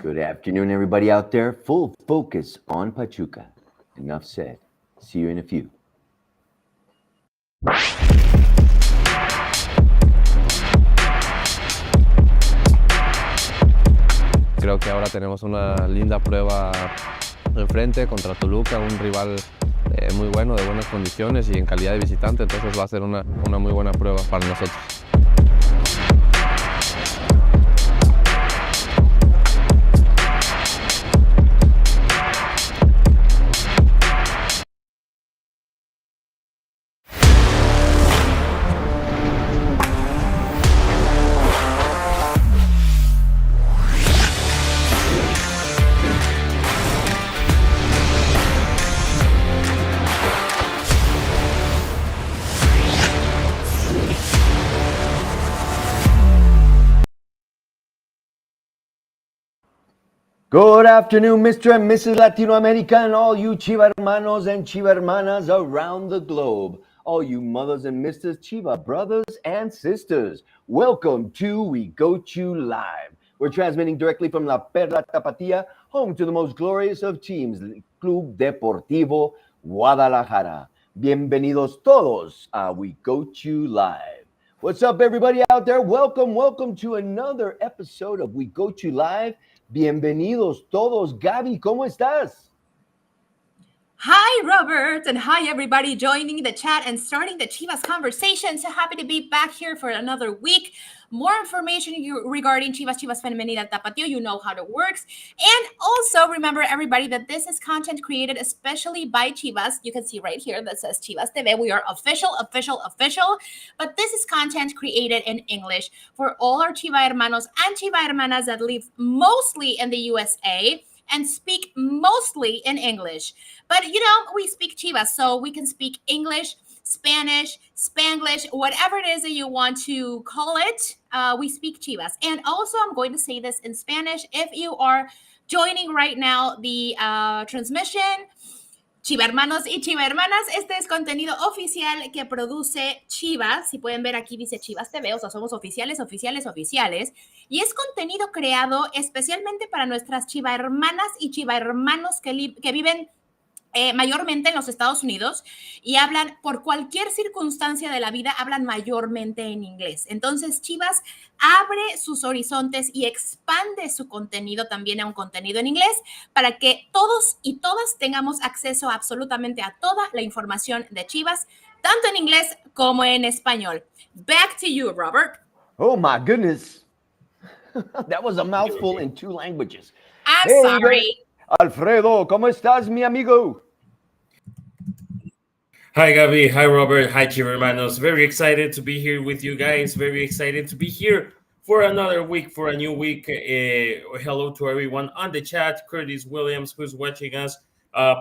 Good afternoon, everybody out there. Full focus on Pachuca. Enough said. See you in a few. Creo que ahora tenemos una linda prueba enfrente contra Toluca, un rival muy bueno, de buenas condiciones y en calidad de visitante, entonces va a ser una muy buena prueba para nosotros. Good afternoon, Mr. and Mrs. Latino America, and all you Chiva hermanos and Chiva hermanas around the globe. All you mothers and Mrs. Chiva brothers and sisters. Welcome to We Go Chu Live. We're transmitting directly from La Perla Tapatía, home to the most glorious of teams, Club Deportivo Guadalajara. Bienvenidos todos a We Go Chu Live. What's up, everybody out there? Welcome to another episode of We Go Chu Live. Bienvenidos todos. Gaby, ¿cómo estás? Hi, Robert, and hi, everybody joining the chat and starting the Chivas conversation. So happy to be back here for another week. More information regarding Chivas Femenina Tapatio. You know how it works. And also remember, everybody, that this is content created especially by Chivas. You can see right here that says Chivas TV. We are official. But this is content created in English for all our Chiva hermanos and Chiva hermanas that live mostly in the USA and speak mostly in English. But, we speak Chivas, so we can speak English, Spanish, Spanglish, whatever it is that you want to call it, we speak Chivas. And also, I'm going to say this in Spanish. If you are joining right now the transmission, Chiva hermanos y Chiva hermanas, este es contenido oficial que produce Chivas. Si pueden ver aquí dice Chivas TV, o sea, somos oficiales. Y es contenido creado especialmente para nuestras Chiva hermanas y Chiva hermanos que viven mayormente en los Estados Unidos y hablan, por cualquier circunstancia de la vida, hablan mayormente en inglés. Entonces, Chivas abre sus horizontes y expande su contenido también a un contenido en inglés para que todos y todas tengamos acceso absolutamente a toda la información de Chivas, tanto en inglés como en español. Back to you, Robert. Oh, my goodness. That was a mouthful in two languages. I'm sorry. Alfredo, ¿cómo estás, mi amigo? Hi, Gabi. Hi, Robert. Hi, Chiva hermanos. Very excited to be here with you guys. Very excited to be here for another week, for a new week. Hello to everyone on the chat. Curtis Williams, who's watching us.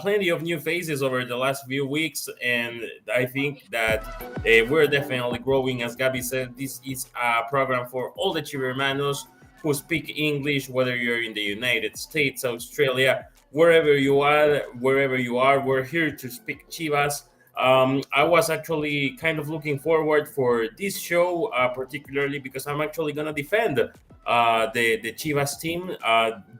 Plenty of new faces over the last few weeks, and I think that we're definitely growing. As Gabi said, this is a program for all the Chiva hermanos who speak English, whether you're in the United States, Australia, wherever you are, we're here to speak Chivas. I was actually kind of looking forward for this show, particularly because I'm actually going to defend the Chivas team.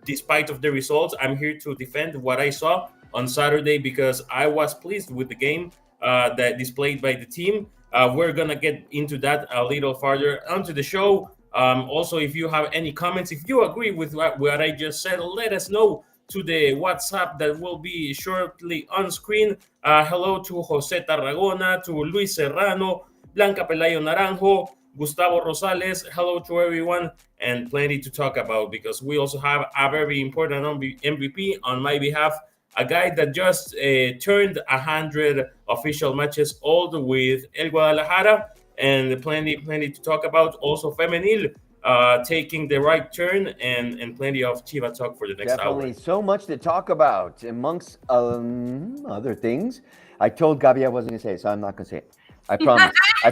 Despite of the results, I'm here to defend what I saw on Saturday because I was pleased with the game that displayed by the team. We're going to get into that a little farther onto the show. Also, if you have any comments, if you agree with what I just said, let us know to the WhatsApp that will be shortly on screen. Hello to Jose Tarragona, to Luis Serrano, Blanca Pelayo Naranjo, Gustavo Rosales. Hello to everyone, and plenty to talk about because we also have a very important MVP on my behalf, a guy that just turned 100 official matches old with El Guadalajara, and plenty to talk about. Also, Femenil taking the right turn, and plenty of Chiva talk for the next hour. Definitely so much to talk about, amongst other things. I told Gabi I wasn't going to say it, so I'm not going to say it. I promise. I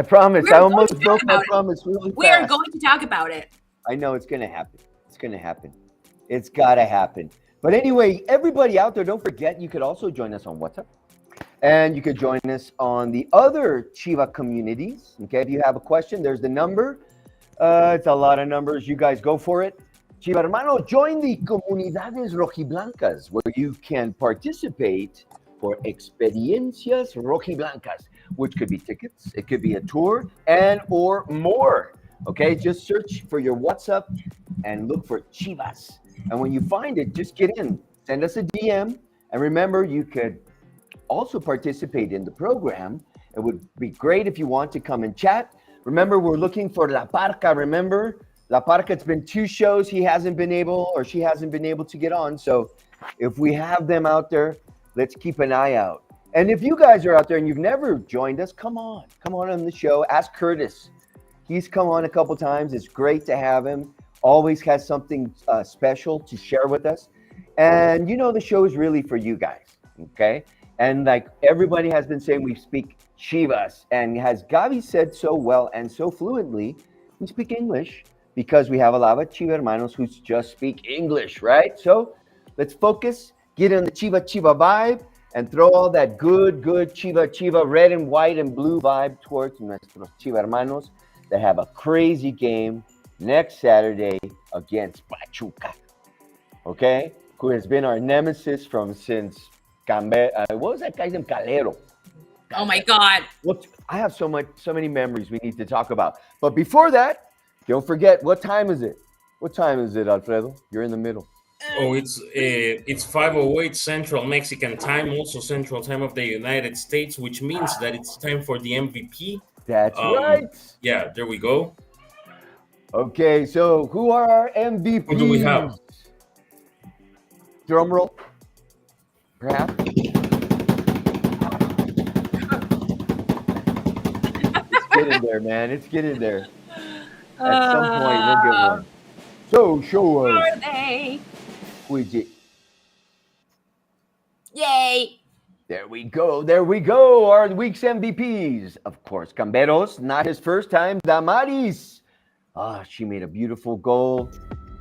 promise. I almost broke my promise really fast. We are going to talk about it. I know it's going to happen. It's got to happen. But anyway, everybody out there, don't forget, you could also join us on WhatsApp. And you could join us on the other Chiva communities. Okay, if you have a question, there's the number. It's a lot of numbers. You guys go for it. Chiva hermano, join the Comunidades Rojiblancas, where you can participate for Experiencias Rojiblancas, which could be tickets, it could be a tour, and or more. Okay, just search for your WhatsApp and look for Chivas. And when you find it, just get in, send us a DM. And remember, you could also participate in the program. It would be great if you want to come and chat. Remember, we're looking for La Parca. Remember, La Parca, it's been 2 shows she hasn't been able to get on. So if we have them out there, let's keep an eye out. And if you guys are out there and you've never joined us, come on the show. Ask Curtis. He's come on a couple times. It's great to have him. Always has something special to share with us. And the show is really for you guys, okay? And like everybody has been saying, we speak Chivas. And as Gaby said so well and so fluently, we speak English because we have a lot of Chiva hermanos who just speak English, right? So let's focus, get in the Chiva vibe, and throw all that good Chiva red and white and blue vibe towards nuestros Chiva hermanos that have a crazy game next Saturday against Pachuca, okay? Who has been our nemesis since what was that guy's name? Calero. Oh my God. Look, I have so many memories we need to talk about. But before that, don't forget, what time is it? What time is it, Alfredo? You're in the middle. Oh, it's 5:08 Central Mexican time, also Central Time of the United States, which means that it's time for the MVP. That's right. Yeah, there we go. Okay, so who are our MVPs? Who do we have? Drum roll, perhaps. It's getting there, man. It's getting there. At some point, we'll get one. So, show us. Are they? Who is it? Yay. There we go. Our week's MVPs. Of course, Camberos, not his first time. Damaris. She made a beautiful goal.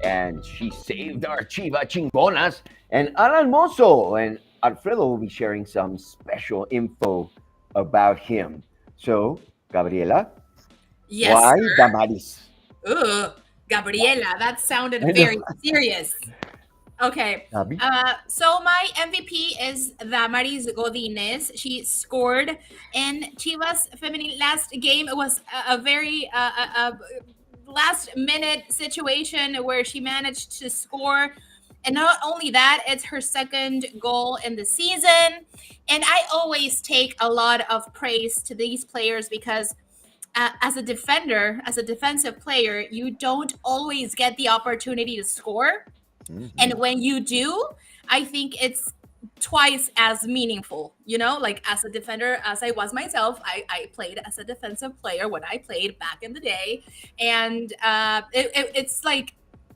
And she saved our Chiva Chingonas. And Alan Mozo. And Alfredo will be sharing some special info about him. So, Gabriela. Yes, Why sir. Damaris? Gabriela, that sounded very serious. Okay. So my MVP is Damaris Godinez. She scored in Chivas Femenil last game. It was a very last minute situation where she managed to score. And not only that, it's her second goal in the season. And I always take a lot of praise to these players because as a defender, as a defensive player, you don't always get the opportunity to score. Mm-hmm. And when you do, I think it's twice as meaningful, like as a defender, as I was myself, I played as a defensive player when I played back in the day. And it's like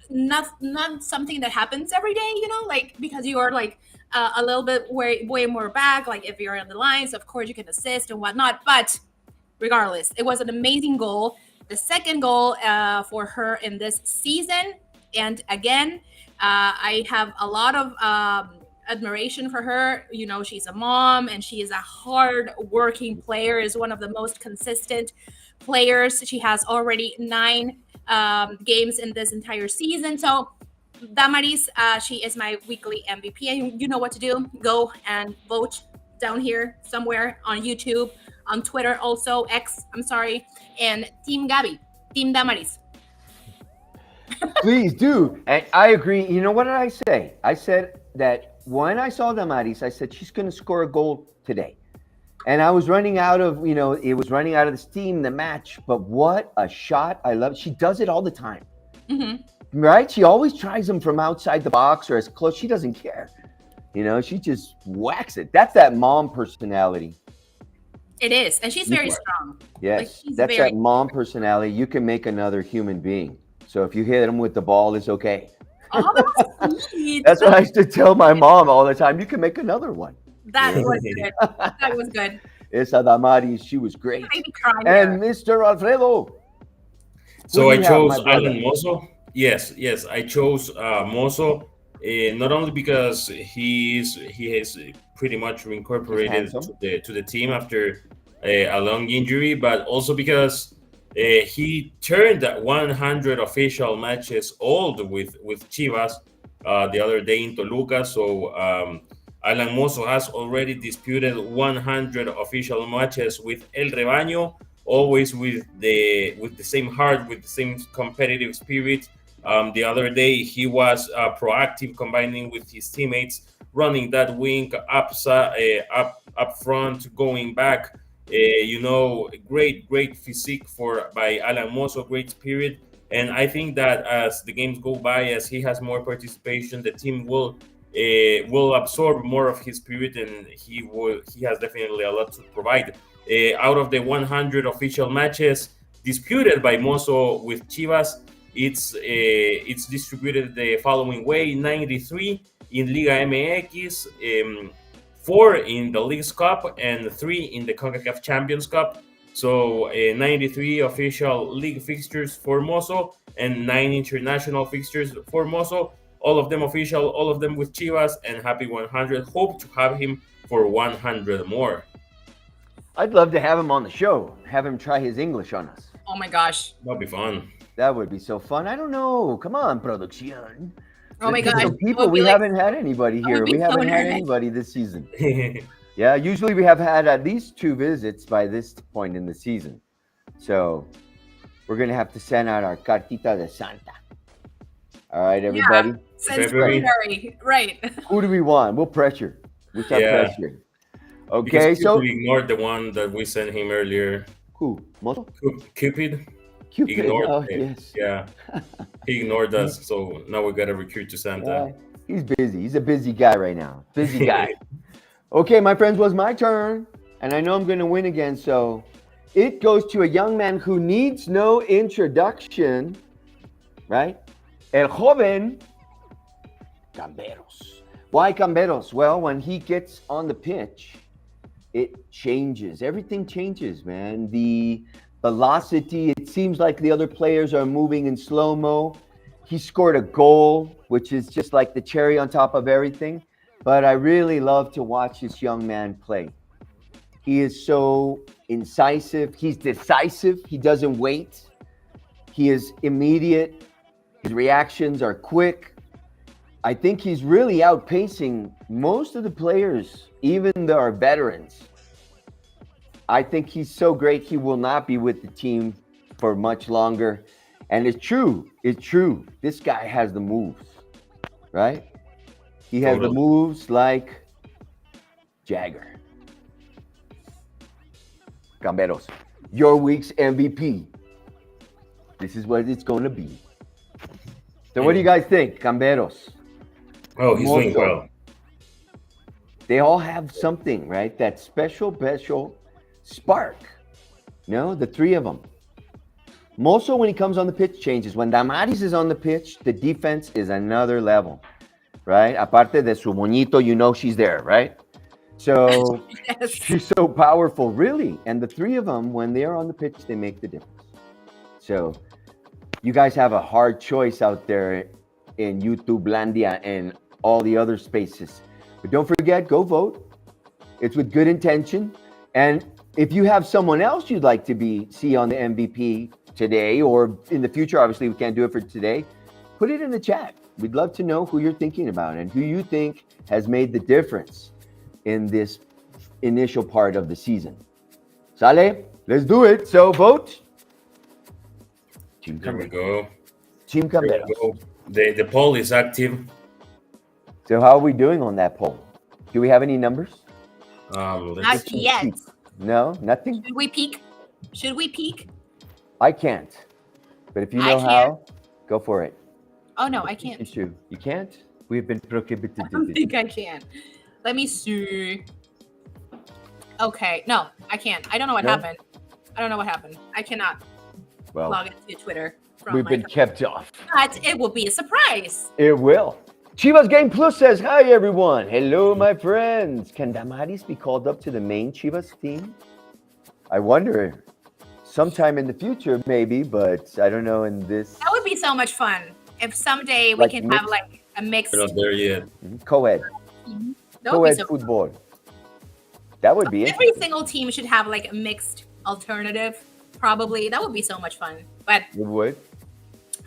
not something that happens every day, like because you are like a little bit way more back. Like if you're on the lines, of course you can assist and whatnot. But regardless, it was an amazing goal. The second goal for her in this season. And again, I have a lot of admiration for her. She's a mom and she is a hard-working player, is one of the most consistent players. She has already 9 games in this entire season. So Damaris, she is my weekly MVP. And you know what to do. Go and vote down here somewhere on YouTube, on Twitter, also X, and Team Gabi, Team Damaris. Please do. And I agree. You know what did I say? I said that when I saw Damaris, I said she's going to score a goal today. And I was running out of, it was running out of the steam, the match. But what a shot. I love it. She does it all the time. Mm-hmm. Right? She always tries them from outside the box or as close. She doesn't care. She just whacks it. That's that mom personality. It is. And she's very strong. Yes. That's that mom personality. You can make another human being. So if you hit them with the ball, it's okay. Oh, that's sweet. That's what I used to tell my mom all the time. You can make another one. That was good. That was good. Esa Damaris, she was great. And Mr. Alfredo. So I chose Alan Mozo. Yes, I chose Mozo. Not only because he has pretty much reincorporated to the team after a long injury, but also because He turned 100 official matches old with Chivas the other day in Toluca. So Alan Mozo has already disputed 100 official matches with El Rebaño, always with the same heart, with the same competitive spirit. The other day, he was proactive, combining with his teammates, running that wing up front, going back. Great physique by Alan Mozo, great spirit. And I think that as the games go by, as he has more participation, the team will absorb more of his spirit, and he has definitely a lot to provide. Out of the 100 official matches disputed by Mozo with Chivas, it's distributed the following way: 93 in Liga MX, 4 in the Leagues Cup, and 3 in the CONCACAF Champions Cup. So 93 official league fixtures for Mozo and 9 international fixtures for Mozo. All of them official, all of them with Chivas, and happy 100. Hope to have him for 100 more. I'd love to have him on the show. Have him try his English on us. Oh my gosh. That'd be fun. That would be so fun. I don't know. Come on, production. Oh my gosh. People, we haven't had anybody here. We haven't had anybody this season. Yeah, usually we have had at least 2 visits by this point in the season. So we're going to have to send out our Cartita de Santa. All right, everybody? Yeah, since February. Right. Who do we want? We'll pressure. We'll start pressure. Okay, so we ignored the one that we sent him earlier. Who? Mozo? Cupid. Ignored him. Yes. Yeah. He ignored us, so now we got to recruit to Santa. He's busy. He's a busy guy right now. Busy guy. Okay, my friends, was my turn, and I know I'm going to win again, so it goes to a young man who needs no introduction, right? El joven Camberos. Why Camberos? Well, when he gets on the pitch, it changes. Everything changes, man. The velocity, it seems like the other players are moving in slow-mo. He scored a goal, which is just like the cherry on top of everything. But I really love to watch this young man play. He is so incisive. He's decisive. He doesn't wait. He is immediate. His reactions are quick. I think he's really outpacing most of the players, even our veterans. I think he's so great, he will not be with the team for much longer. And it's true. It's true. This guy has the moves, right? He has the moves like Jagger. Camberos, your week's MVP. This is what it's going to be. So what do you guys think, Camberos? Oh, he's doing well. They all have something, right? That special spark. The 3 of them. Mozo, when he comes on the pitch, changes. When Damaris is on the pitch, the defense is another level, right? Aparte de su moñito, she's there, right? So yes. She's so powerful, really. And the 3 of them, when they're on the pitch, they make the difference. So you guys have a hard choice out there in YouTube Landia and all the other spaces. But don't forget, go vote. It's with good intention. And if you have someone else you'd like to see on the MVP today or in the future, obviously we can't do it for today, put it in the chat. We'd love to know who you're thinking about and who you think has made the difference in this initial part of the season. Sale? Let's do it. So vote. There we go. Team Camberos. The poll is active. So how are we doing on that poll? Do we have any numbers? Not yet. No, nothing? Should we peek? I can't. But if you know how, go for it. Oh, no, I can't. You can't? We've been prohibited. I don't think I can. Let me see. Okay. No, I can't. I don't know what happened. I cannot log into Twitter. We've been kept off. But it will be a surprise. It will. Chivas Game Plus says, hi, everyone. Hello, my friends. Can Damaris be called up to the main Chivas team? I wonder. Sometime in the future, maybe, but I don't know in this. That would be so much fun. If someday we can have like a mixed. We're not there yet. Co-ed. Mm-hmm. Co-ed football. That would be it. Every single team should have like a mixed alternative. Probably. That would be so much fun. But It would.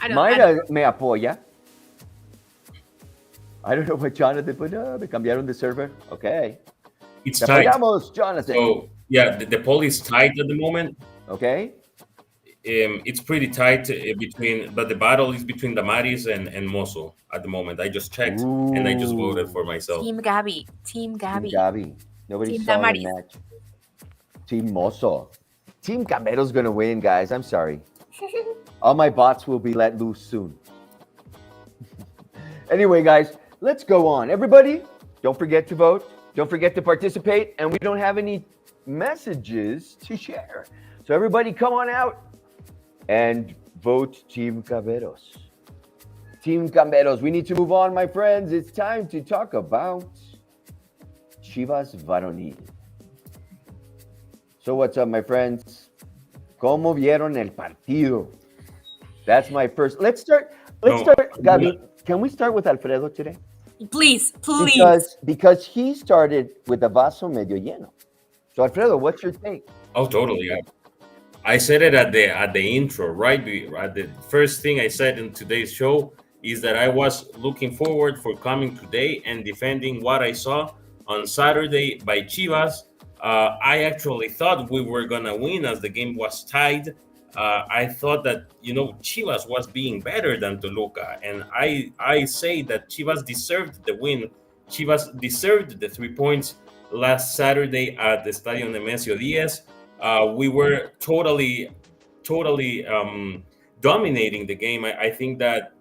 I don't Mayra me apoya. I don't know what Jonathan put. Me cambiaron de server. Okay. It's Te tight. apoyamos, Jonathan. So yeah, the poll is tight at the moment. Okay. It's pretty tight but the battle is between Damaris and Mozo at the moment. I just checked and I just voted for myself. Team Gabby. Team Gabby. Team Gabi. Nobody Team saw Damaris. the match. Team Mozo. Team Camero's gonna win, guys. I'm sorry. All my bots will be let loose soon. Anyway, guys, let's go on. Everybody, don't forget to vote. Don't forget to participate. And we don't have any messages to share. So everybody come on out and vote Team Caberos. Team Caberos, we need to move on, my friends. It's time to talk about Chivas Varonil. So what's up, my friends? ¿Cómo vieron el partido? That's my first. Let's start, Gabi. Can we start with Alfredo today? Please. Because he started with the vaso medio lleno. So Alfredo, what's your take? Oh, totally. I said it at the intro, right? At the first thing I said in today's show is that I was looking forward for coming today and defending what I saw on Saturday by Chivas. I actually thought we were gonna win as the game was tied. I thought that Chivas was being better than Toluca, and I say that Chivas deserved the win. Chivas deserved the 3 points last Saturday at the Estadio Nemesio Diaz. We were totally dominating the game. I think that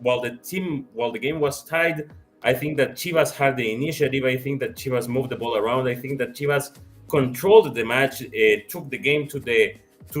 while the game was tied, I think that Chivas had the initiative. I think that Chivas moved the ball around. I think that Chivas controlled the match, took the game to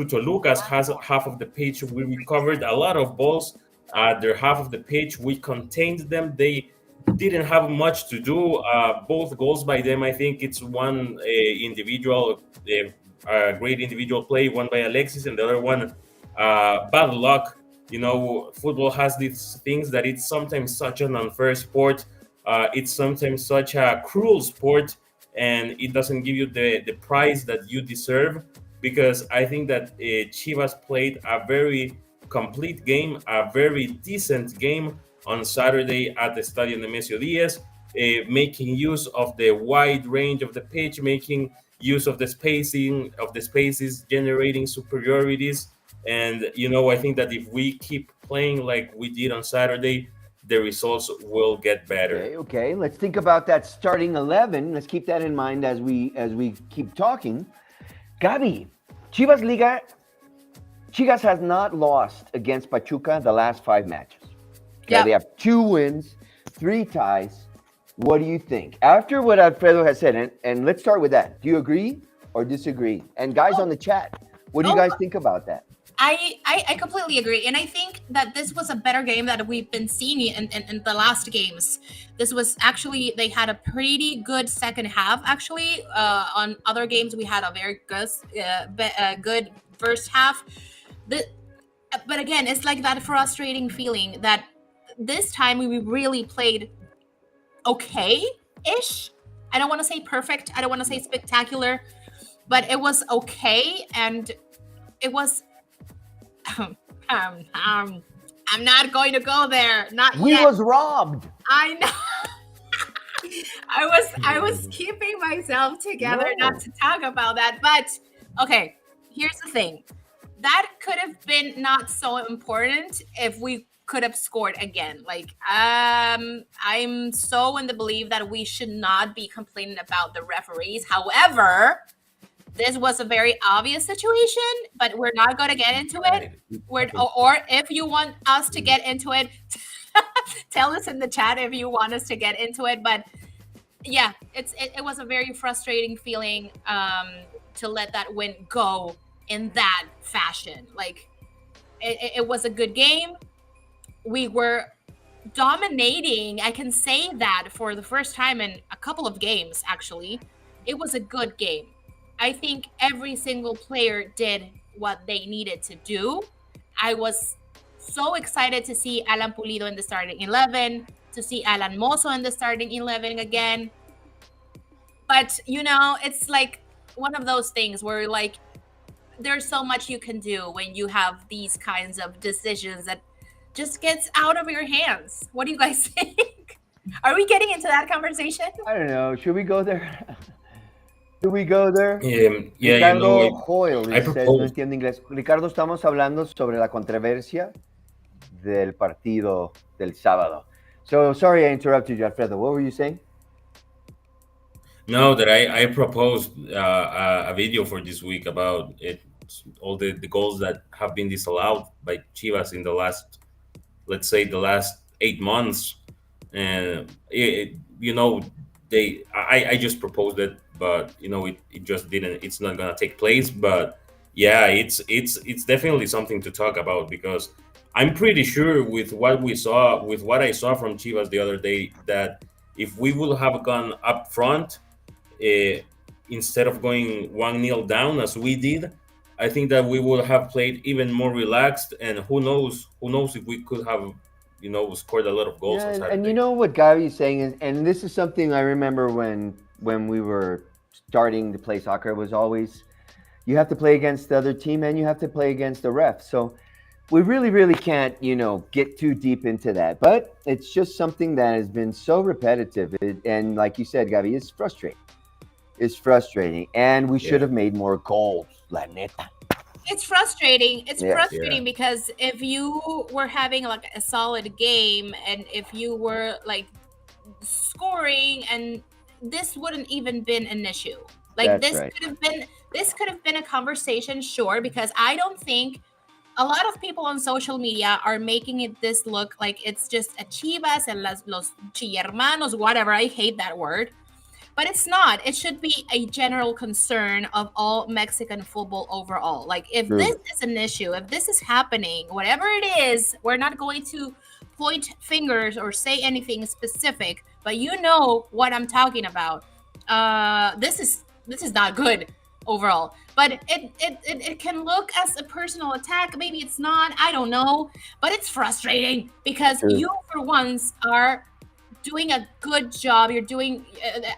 Toluca's half of the pitch. We recovered a lot of balls at their half of the pitch. We contained them. They didn't have much to do. Both goals by them, I think it's one individual, great individual play, one by Alexis, and the other one bad luck. Football has these things that it's sometimes such an unfair sport. It's sometimes such a cruel sport, and it doesn't give you the prize that you deserve. Because I think that Chivas played a very complete game, a very decent game on Saturday at the Estadio Nemesio Diaz, making use of the wide range of the pitch, making use of the spacing of the spaces, generating superiorities. And, I think that if we keep playing like we did on Saturday, the results will get better. Okay. Let's think about that starting 11. Let's keep that in mind as we keep talking. Gabi, Chivas has not lost against Pachuca the last 5 matches. Okay, They have 2 wins, 3 ties. What do you think? After what Alfredo has said, and let's start with that. Do you agree or disagree? And guys on the chat, what do you guys think about that? I completely agree. And I think that this was a better game that we've been seeing in the last games. This was actually, they had a pretty good second half, actually. On other games, we had a very good first half. But again, it's like that frustrating feeling that this time we really played okay-ish. I don't want to say perfect. I don't want to say spectacular. But it was okay. And it was... I'm not going to go there. Not we yet. Was robbed. I know. I was keeping myself together not to talk about that. But okay, here's the thing. That could have been not so important if we could have scored again. Like, I'm so in the belief that we should not be complaining about the referees. However, this was a very obvious situation, but we're not going to get into it. Or if you want us to get into it, tell us in the chat if you want us to get into it. But yeah, it was a very frustrating feeling to let that win go in that fashion. Like, it was a good game. We were dominating. I can say that for the first time in a couple of games, actually. It was a good game. I think every single player did what they needed to do. I was so excited to see Alan Pulido in the starting 11, to see Alan Mozo in the starting 11 again. But, it's like one of those things where, like, there's so much you can do when you have these kinds of decisions that just gets out of your hands. What do you guys think? Are we getting into that conversation? I don't know. Should we go there? Should we go there? Yeah, Ricardo Hoyle I says, no propose. entiendo inglés. Ricardo, estamos hablando sobre la controversia del partido del sábado. So, sorry I interrupted you, Alfredo. What were you saying? No, that I proposed a video for this week about it, all the goals that have been disallowed by Chivas in the last, let's say, the last 8 months, and I just proposed it, but it just didn't. It's not gonna take place, but yeah, it's definitely something to talk about because I'm pretty sure with what I saw from Chivas the other day that if we would have gone up front uh, instead of going 1-0 down as we did, I think that we would have played even more relaxed, and who knows if we could have, scored a lot of goals Yeah, on and Saturday. you know what Gabi is saying is, and this is something I remember when we were starting to play soccer, it was always you have to play against the other team and you have to play against the ref. So we really can't, get too deep into that. But it's just something that has been so repetitive. And like you said, Gabi, it's frustrating. It's frustrating. And we should Yeah. have made more goals, la neta. It's frustrating. It's Yes. frustrating Yeah. because if you were having like a solid game and if you were like scoring, and this wouldn't even been an issue. Like That's right. this could have been a conversation, sure, because I don't think a lot of people on social media are making it this look like it's just a Chivas and los chillermanos, whatever. I hate that word. But it's not. It should be a general concern of all Mexican football overall. Like, if True. this is an issue, if this is happening, whatever it is, we're not going to point fingers or say anything specific, but you know what I'm talking about. This is not good overall. But it can look as a personal attack. Maybe it's not. I don't know. But it's frustrating because True. you, for once, are doing a good job. You're doing,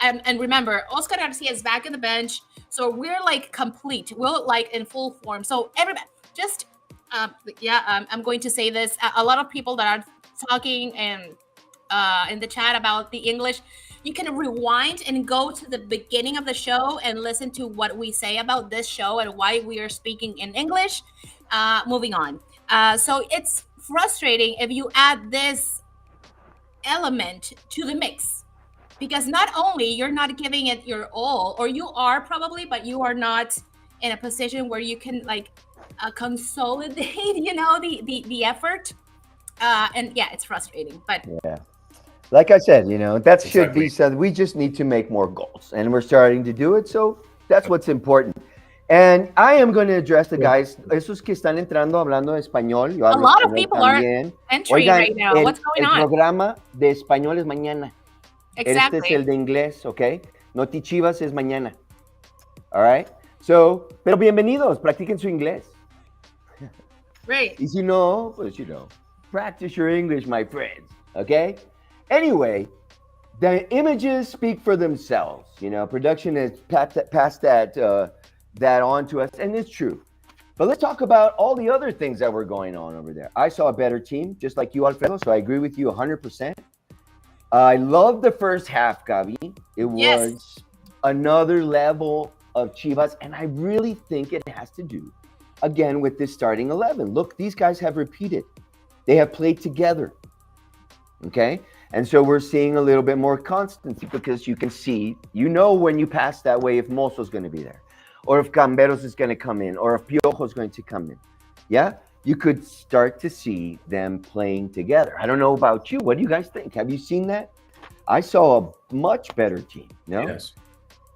and remember, Oscar Garcia is back in the bench, so we're like complete. We're like in full form. So everybody, just I'm going to say this. A lot of people that are talking and in the chat about the English, you can rewind and go to the beginning of the show and listen to what we say about this show and why we are speaking in English. Moving on. So it's frustrating if you add this element to the mix, because not only you're not giving it your all, or you are probably, but you are not in a position where you can like consolidate the effort, and yeah, it's frustrating, but Yeah. Like I said, that should be Exactly. something. We just need to make more goals, and we're starting to do it. So that's what's important. And I am going to address the guys, esos que están entrando hablando español. Yo a hablo lot of español people are también. entering Oigan, right now. What's going el on? programa de español es mañana. Exactly. Este es el de inglés, ¿ok? Noti Chivas es mañana. All right? So, pero bienvenidos, practiquen su inglés. Right. Y si no, pues, practice your English, my friends, okay? Anyway, the images speak for themselves. Production has passed that on to us, and it's true. But let's talk about all the other things that were going on over there. I saw a better team, just like you, Alfredo, so I agree with you 100%. I love the first half, Gabi. It was Yes. another level of Chivas, and I really think it has to do, again, with this starting 11. Look, these guys have repeated. They have played together, okay? And so we're seeing a little bit more constancy because you can see, when you pass that way if Mozo's going to be there, or if Camberos is going to come in, or if Piojo is going to come in. Yeah? You could start to see them playing together. I don't know about you. What do you guys think? Have you seen that? I saw a much better team, no? Yes.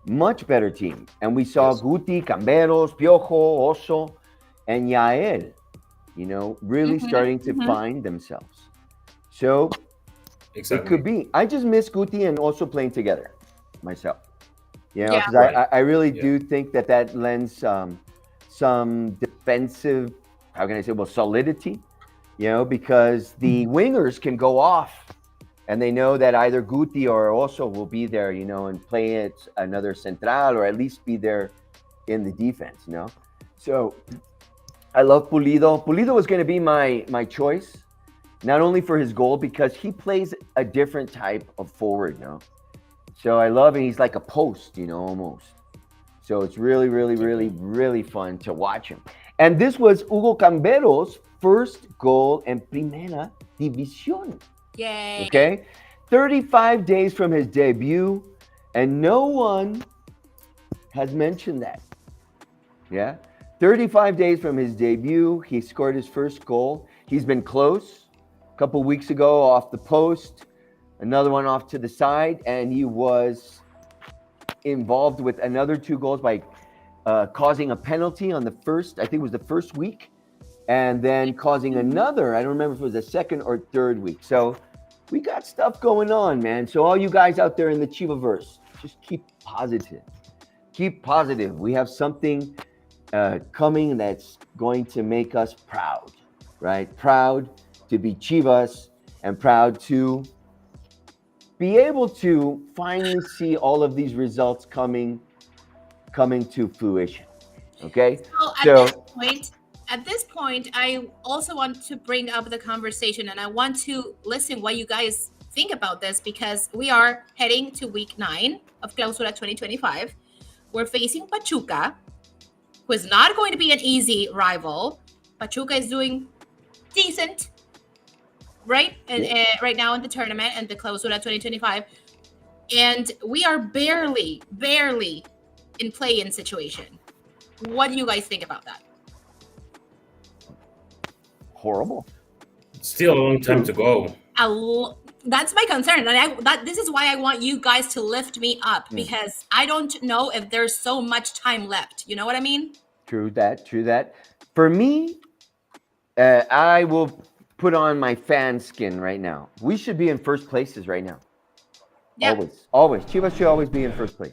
Much better team. And we saw Yes. Guti, Camberos, Piojo, Oso, and Yael, really Mhm, starting to mhm. find themselves. So Exactly. it could be. I just miss Guti and also playing together myself. Yeah. Because Right. I really Yeah. do think that lends some defensive, how can I say, solidity, because the wingers can go off and they know that either Guti or Oso will be there, and play it another central or at least be there in the defense, So I love Pulido. Pulido was going to be my choice, not only for his goal, because he plays a different type of forward, So I love him. He's like a post, almost. So it's really, really, really, really fun to watch him. And this was Hugo Cambero's first goal in Primera División. Yay. Okay? 35 days from his debut, and no one has mentioned that. Yeah? 35 days from his debut, he scored his first goal. He's been close. A couple weeks ago off the post, another one off to the side, and he was involved with another 2 goals by causing a penalty on the first, I think it was the first week, and then causing another, I don't remember if it was the second or third week. So we got stuff going on, man. So all you guys out there in the Chivaverse, just keep positive. Keep positive. We have something coming that's going to make us proud, right? Proud to be Chivas and proud to be able to finally see all of these results coming to fruition. Okay? So at this point, I also want to bring up the conversation, and I want to listen what you guys think about this, because we are heading to week 9 of Clausura 2025. We're facing Pachuca, who is not going to be an easy rival. Pachuca is doing decent, right? And right now in the tournament and the Clausura 2025. And we are barely in play-in situation. What do you guys think about that? Horrible. Still a long time to go. That's my concern. And this is why I want you guys to lift me up, because I don't know if there's so much time left. You know what I mean? True that. For me, I will put on my fan skin right now. We should be in first places right now. Yeah. Always. Chivas should always be in first place.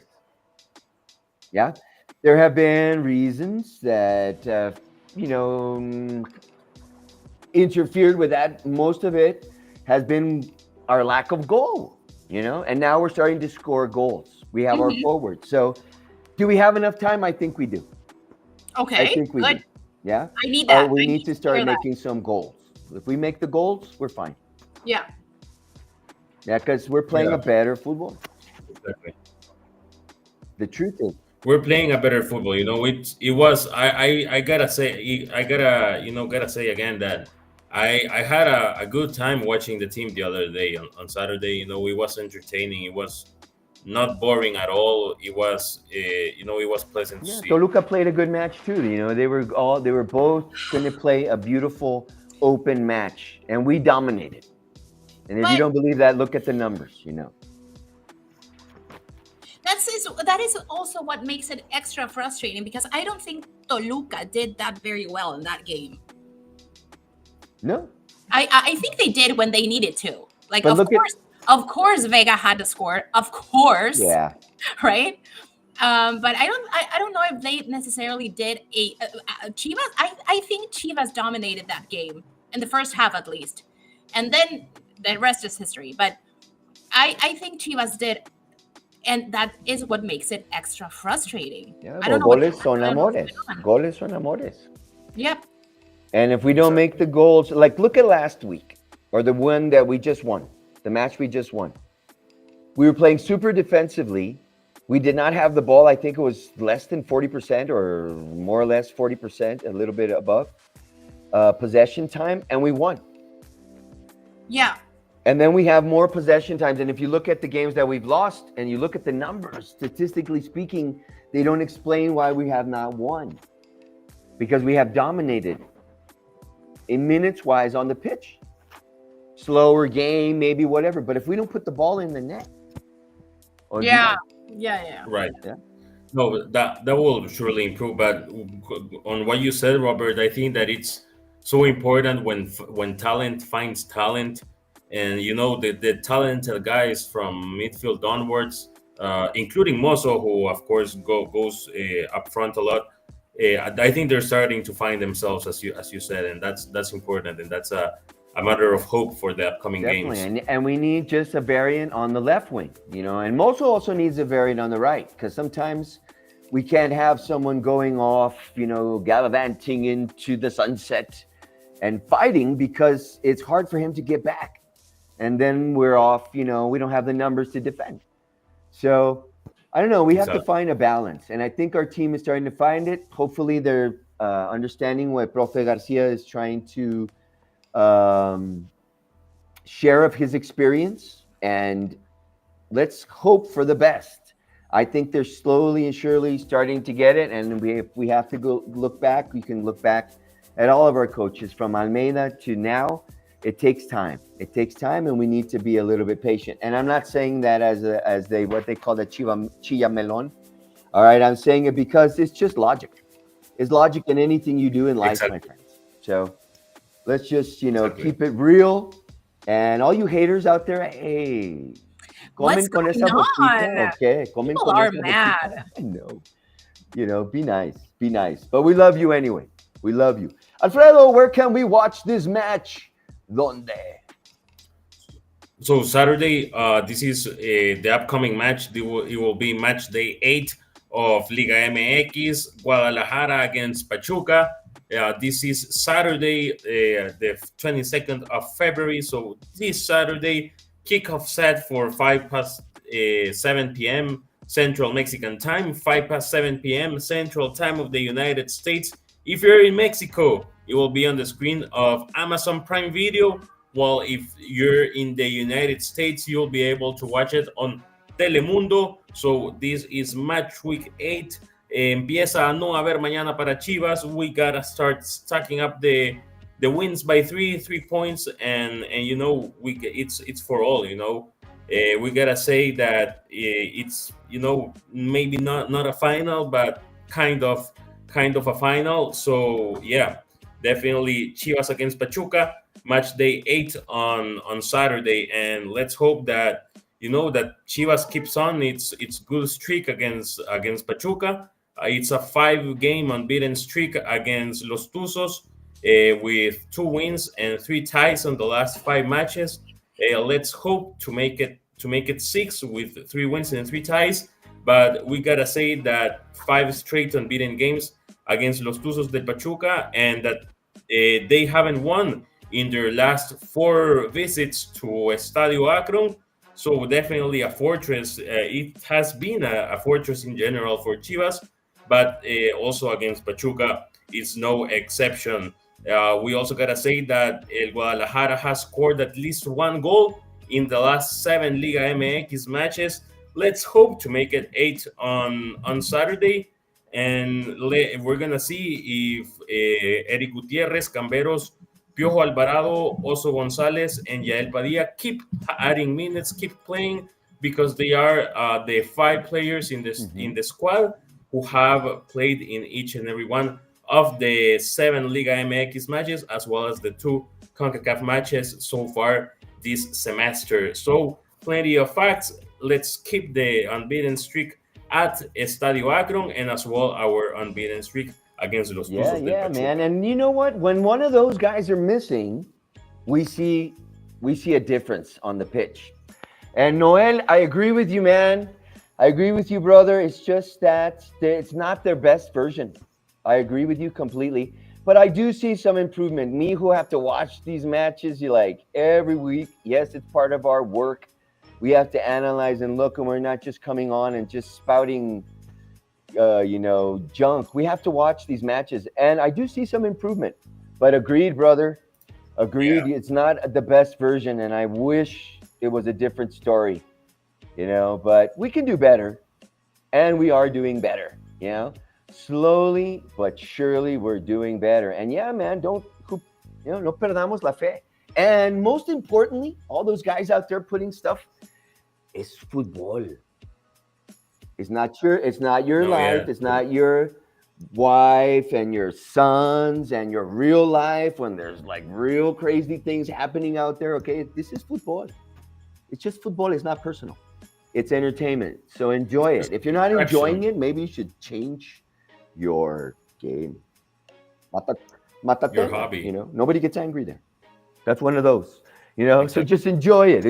Yeah. There have been reasons that, interfered with that. Most of it has been our lack of goal, and now we're starting to score goals. We have our forwards. So do we have enough time? I think we do. Okay. I think we do. Yeah. I need that. We need to start making some goals. If we make the goals, we're fine. Yeah. Yeah, because we're playing a better football. Exactly. The truth is, we're playing a better football. It was. I gotta say again that I had a good time watching the team the other day on Saturday. It was entertaining. It was not boring at all. It was it was pleasant to see. Toluca played a good match too. They were both going to play a beautiful open match, and we dominated. And if you don't believe that, look at the numbers. That is also what makes it extra frustrating, because I don't think Toluca did that very well in that game. No. I think they did when they needed to. Like, of course Vega had to score. Of course. Yeah. Right? But I don't know if they necessarily did Chivas. I think Chivas dominated that game in the first half at least. And then the rest is history. But I think Chivas did. And that is what makes it extra frustrating. Yeah, goles son amores. Goles son amores. Yep. And if we don't make the goals, like look at last week, or the one that we just won, the match we just won. We were playing super defensively. We did not have the ball. I think it was less than 40% or more or less 40%, a little bit above possession time, and we won. Yeah. And then we have more possession times. And if you look at the games that we've lost and you look at the numbers, statistically speaking, they don't explain why we have not won. Because we have dominated in minutes-wise on the pitch. Slower game, maybe whatever. But if we don't put the ball in the net. Yeah. Right. Yeah. No, that will surely improve. But on what you said, Robert, I think that it's so important when talent finds talent. And the talented guys from midfield onwards, including Mozo, who of course goes up front a lot. I think they're starting to find themselves, as you said, and that's important, and that's a matter of hope for the upcoming games. And we need just a variant on the left wing, and Mozo also needs a variant on the right, because sometimes We can't have someone going off, gallivanting into the sunset and fighting because it's hard for him to get back. And then we're off, we don't have the numbers to defend. So I don't know. We have to find a balance. And I think our team is starting to find it. Hopefully they're understanding what Profe Garcia is trying to share of his experience. And let's hope for the best. I think they're slowly and surely starting to get it. And if we have to go look back, we can look back at all of our coaches from Almeida to now. It takes time. It takes time, and we need to be a little bit patient. And I'm not saying that as what they call the chilla melon. All right, I'm saying it because it's just logic. It's logic in anything you do in life, my friends. So let's just, keep it real. And all you haters out there, hey. What's going on? Okay. People are mad. No. Be nice. Be nice. But we love you anyway. We love you. Alfredo, where can we watch this match? ¿Dónde? So Saturday, this is the upcoming match. It will be match day 8 of Liga MX, Guadalajara against Pachuca. This is Saturday, the 22nd of February. So this Saturday, kickoff set for 7 p.m. Central Mexican time, 7 p.m. Central Time of the United States. If you're in Mexico, it will be on the screen of Amazon Prime Video. While if you're in the United States, you'll be able to watch it on Telemundo. So this is match week 8. Empieza a no haber mañana para Chivas. We gotta start stacking up the wins by 3 points, and it's for all. We gotta say that it's maybe not a final, but kind of a final. So yeah, definitely Chivas against Pachuca, match day 8 on Saturday, and let's hope that that Chivas keeps on its good streak against Pachuca. It's a 5-game unbeaten streak against Los Tuzos, with 2 wins and 3 ties on the last 5 matches. Let's hope to make it 6 with 3 wins and 3 ties. But we gotta say that 5 straight unbeaten games against Los Tuzos de Pachuca, and that they haven't won in their last 4 visits to Estadio Akron. So definitely a fortress. It has been a fortress in general for Chivas, but also against Pachuca is no exception. We also gotta say that El Guadalajara has scored at least 1 goal in the last 7 Liga MX matches. Let's hope to make it 8 on Saturday, and we're gonna see if Eric Gutierrez, Camberos, Piojo Alvarado, Oso Gonzalez, and Yael Padilla keep adding minutes, keep playing, because they are the 5 players in the squad who have played in each and every one of the 7 Liga MX matches, as well as the 2 CONCACAF matches so far this semester. So plenty of facts. Let's keep the unbeaten streak at Estadio Akron, and as well our unbeaten streak against Los Tuzos. Yeah, man. And you know what? When one of those guys are missing, we see a difference on the pitch. And Noel, I agree with you, man. I agree with you, brother. It's just that it's not their best version. I agree with you completely. But I do see some improvement. Me, who have to watch these matches, every week. Yes, it's part of our work. We have to analyze and look, and we're not just coming on and just spouting, junk. We have to watch these matches, and I do see some improvement. But agreed, brother. Agreed. Yeah. It's not the best version, and I wish it was a different story, But we can do better, and we are doing better, Slowly but surely, we're doing better. And yeah, man, no perdamos la fe. And most importantly, all those guys out there putting stuff, it's football. It's not your life. Yeah. It's not your wife and your sons and your real life when there's real crazy things happening out there. Okay, this is football. It's just football. It's not personal. It's entertainment. So enjoy it. If you're not enjoying it, maybe you should change your game. Your hobby. Nobody gets angry there. That's one of those. Exactly. So just enjoy it,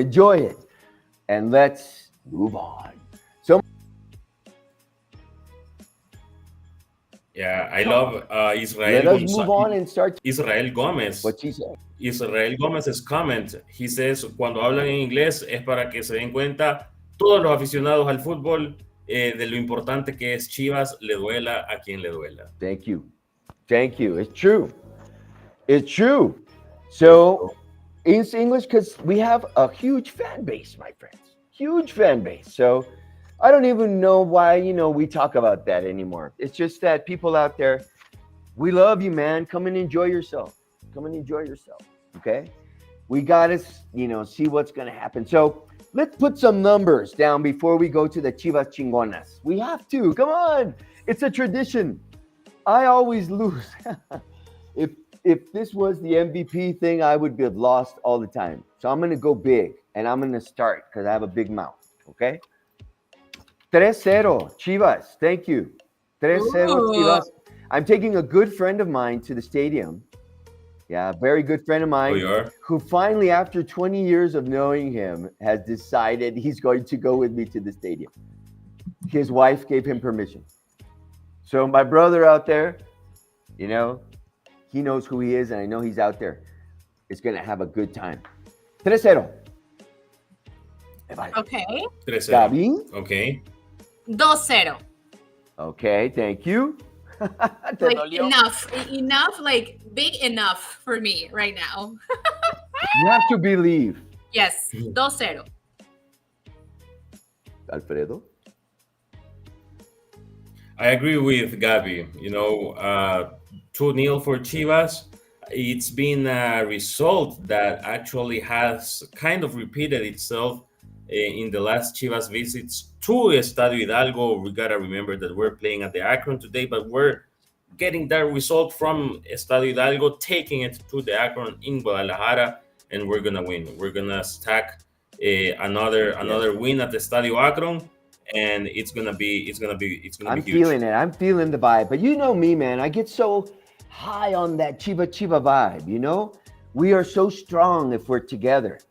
and let's move on. So Yeah, I love Israel. Let us move on and start. Israel Gómez. What she said. Israel Gómez's comment. He says, cuando hablan en inglés es para que se den cuenta todos los aficionados al fútbol de lo importante que es Chivas, le duela a quien le duela. Thank you. Thank you. It's true. It's true. So, it's English because we have a huge fan base, my friends. Huge fan base. So, I don't even know why, we talk about that anymore. It's just that people out there, we love you, man. Come and enjoy yourself. Come and enjoy yourself. Okay? We got to, see what's going to happen. So, let's put some numbers down before we go to the Chivas Chingonas. We have to. Come on. It's a tradition. I always lose. If this was the MVP thing, I would be lost all the time. So I'm going to go big, and I'm going to start because I have a big mouth. Okay? 3-0, Chivas. Thank you. 3-0, Chivas. I'm taking a good friend of mine to the stadium. Yeah, a very good friend of mine who finally, after 20 years of knowing him, has decided he's going to go with me to the stadium. His wife gave him permission. So my brother out there, he knows who he is, and I know he's out there. Is going to have a good time. 3-0. Okay. 3-0. Gabi? Okay. 2-0. Okay, thank you. Enough, like big enough for me right now. You have to believe. Yes, 2-0. Alfredo? I agree with Gabi. 2-0 for Chivas. It's been a result that actually has kind of repeated itself in the last Chivas visits to Estadio Hidalgo. We got to remember that we're playing at the Akron today, but we're getting that result from Estadio Hidalgo, taking it to the Akron in Guadalajara, and we're going to win. We're going to stack another win at the Estadio Akron. And it's gonna be huge. I'm feeling it. I'm feeling the vibe. But you know me, man. I get so high on that Chiva vibe. We are so strong if we're together.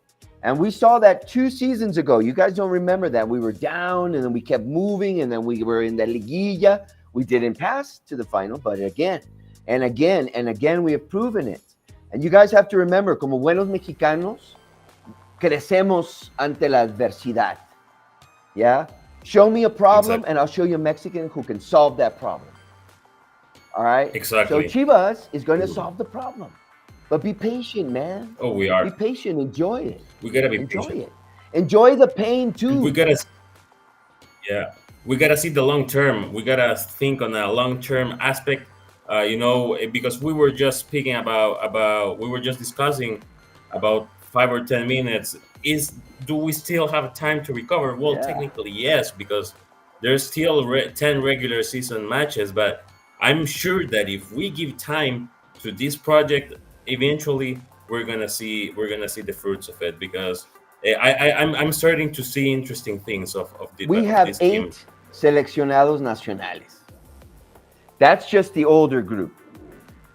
And we saw that 2 seasons ago. You guys don't remember that. We were down, and then we kept moving, and then we were in the liguilla. We didn't pass to the final, but again and again and again, we have proven it. And you guys have to remember, como buenos mexicanos, crecemos ante la adversidad. Yeah? Show me a problem, and I'll show you a Mexican who can solve that problem. All right? Exactly. So Chivas is going to solve the problem. But be patient, man. Oh, we are. Be patient. Enjoy it. We got to be Enjoy patient. it. Enjoy the pain, too. We got to see the long term. We got to think on a long-term aspect, because we were just speaking we were just discussing about 5 or 10 minutes. Do we still have time to recover? Well, technically, yes, because there's still 10 regular season matches. But I'm sure that if we give time to this project, eventually we're gonna see the fruits of it. Because I'm starting to see interesting things of this. We have this 8 team. seleccionados nacionales. That's just the older group,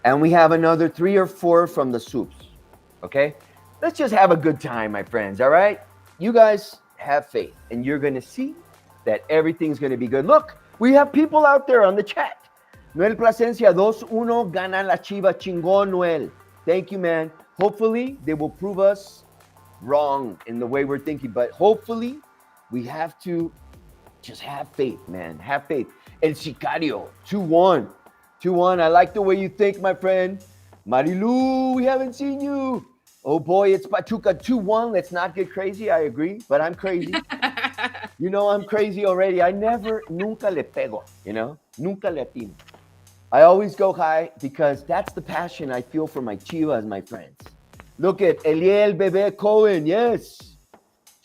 and we have another 3 or 4 from the soups. Okay. Let's just have a good time, my friends, all right? You guys have faith, and you're going to see that everything's going to be good. Look, we have people out there on the chat. Noel Plasencia, 2-1, gana la Chiva. Chingón, Noel. Thank you, man. Hopefully, they will prove us wrong in the way we're thinking, but hopefully, we have to just have faith, man. Have faith. El Sicario, 2-1. 2-1. I like the way you think, my friend. Marilu, we haven't seen you. Oh boy, it's Pachuca 2-1. Let's not get crazy. I agree, but I'm crazy. I'm crazy already. Nunca le pego, Nunca le atino. I always go high because that's the passion I feel for my Chivas, my friends. Look at Eliel Bebe Cohen, yes.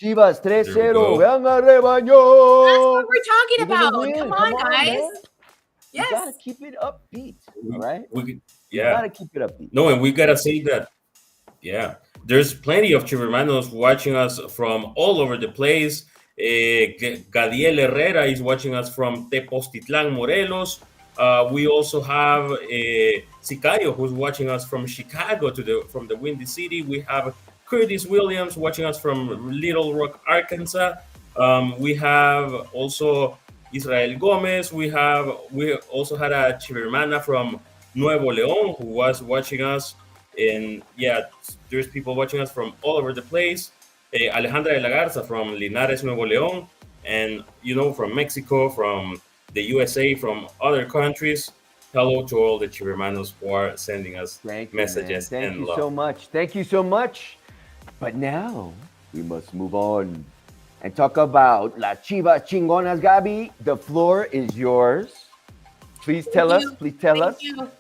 Chivas 3-0. Venga, Rebaño. That's what we're talking about. Come on, guys. Man. Yes. You gotta keep it upbeat, all right? You gotta keep it upbeat. No, and we gotta say that. Yeah, there's plenty of Chivermanos watching us from all over the place. Gadiel Herrera is watching us from Tepoztitlán, Morelos. We also have Sicario, who's watching us from Chicago from the Windy City. We have Curtis Williams watching us from Little Rock, Arkansas. We have also Israel Gomez. We also had a Chivermana from Nuevo León who was watching us. And yeah, there's people watching us from all over the place. Alejandra de la Garza from Linares, Nuevo León. And, from Mexico, from the USA, from other countries. Hello to all the Chivermanos who are sending us messages. Thank you love. so much. Thank you so much. But now we must move on and talk about Las Chivas Chingonas. Gabi, the floor is yours. Please tell us. Thank you.